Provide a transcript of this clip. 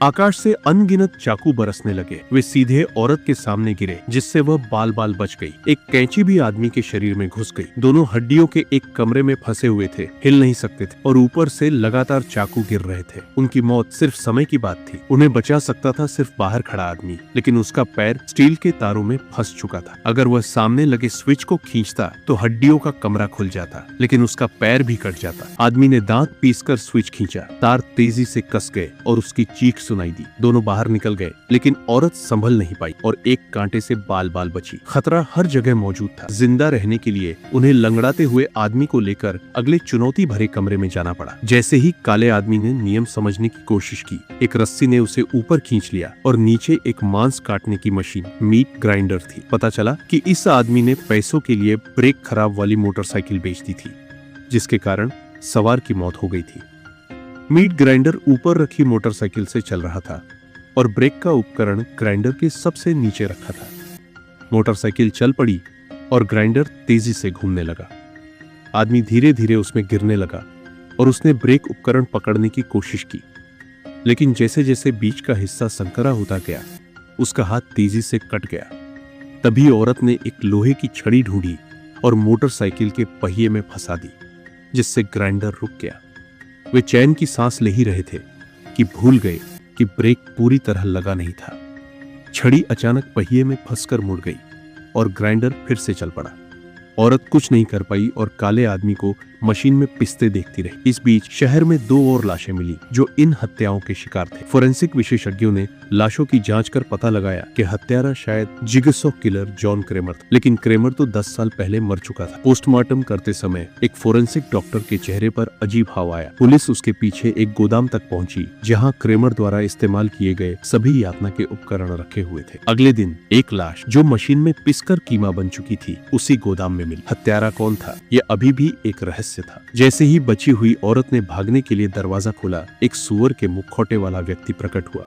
आकाश से अनगिनत चाकू बरसने लगे। वे सीधे औरत के सामने गिरे, जिससे वह बाल बाल बच गई। एक कैंची भी आदमी के शरीर में घुस गई। दोनों हड्डियों के एक कमरे में फंसे हुए थे, हिल नहीं सकते थे और ऊपर से लगातार चाकू गिर रहे थे। उनकी मौत सिर्फ समय की बात थी। उन्हें बचा सकता था सिर्फ बाहर खड़ा आदमी, लेकिन उसका पैर स्टील के तारों में फंस चुका था। अगर वह सामने लगे स्विच को खींचता तो हड्डियों का कमरा खुल जाता, लेकिन उसका पैर भी कट जाता। आदमी ने दांत पीसकर स्विच खींचा, तार तेजी से कस गए और उसकी चीख सुनाई दी। दोनों बाहर निकल गए, लेकिन औरत संभल नहीं पाई और एक कांटे से बाल बाल बची। खतरा हर जगह मौजूद था। जिंदा रहने के लिए उन्हें लंगड़ाते हुए आदमी को लेकर अगले चुनौती भरे कमरे में जाना पड़ा। जैसे ही काले आदमी ने नियम समझने की कोशिश की, एक रस्सी ने उसे ऊपर खींच लिया और नीचे एक मांस काटने की मशीन, मीट ग्राइंडर थी। पता चला कि इस आदमी ने पैसों के लिए ब्रेक खराब वाली मोटरसाइकिल बेच दी थी, जिसके कारण सवार की मौत हो गई थी। मीट ग्राइंडर ऊपर रखी मोटरसाइकिल से चल रहा था और ब्रेक का उपकरण ग्राइंडर के सबसे नीचे रखा था। मोटरसाइकिल चल पड़ी और ग्राइंडर तेजी से घूमने लगा। आदमी धीरे धीरे उसमें गिरने लगा और उसने ब्रेक उपकरण पकड़ने की कोशिश की, लेकिन जैसे जैसे बीच का हिस्सा संकरा होता गया, उसका हाथ तेजी से कट गया। तभी औरत ने एक लोहे की छड़ी ढूंढी और मोटरसाइकिल के पहिए में फंसा दी, जिससे ग्राइंडर रुक गया। वे चैन की सांस ले ही रहे थे कि भूल गए कि ब्रेक पूरी तरह लगा नहीं था। छड़ी अचानक पहिए में फंसकर मुड़ गई और ग्राइंडर फिर से चल पड़ा। औरत कुछ नहीं कर पाई और काले आदमी को मशीन में पिसते देखती रही। इस बीच शहर में 2 और लाशें मिली जो इन हत्याओं के शिकार थे। फोरेंसिक विशेषज्ञों ने लाशों की जांच कर पता लगाया कि हत्यारा शायद जिगसॉ किलर जॉन क्रेमर था, लेकिन क्रेमर तो 10 साल पहले मर चुका था। पोस्टमार्टम करते समय एक फोरेंसिक डॉक्टर के चेहरे पर अजीब भाव आया। पुलिस उसके पीछे एक गोदाम तक पहुंची, जहां क्रेमर द्वारा इस्तेमाल किए गए सभी यातना के उपकरण रखे हुए थे। अगले दिन एक लाश जो मशीन में पिसकर कीमा बन चुकी थी, उसी गोदाम में मिली। हत्यारा कौन था, यह अभी भी एक रहस्य था। जैसे ही बची हुई औरत ने भागने के लिए दरवाजा खोला, एक सुअर के मुखौटे वाला व्यक्ति प्रकट हुआ।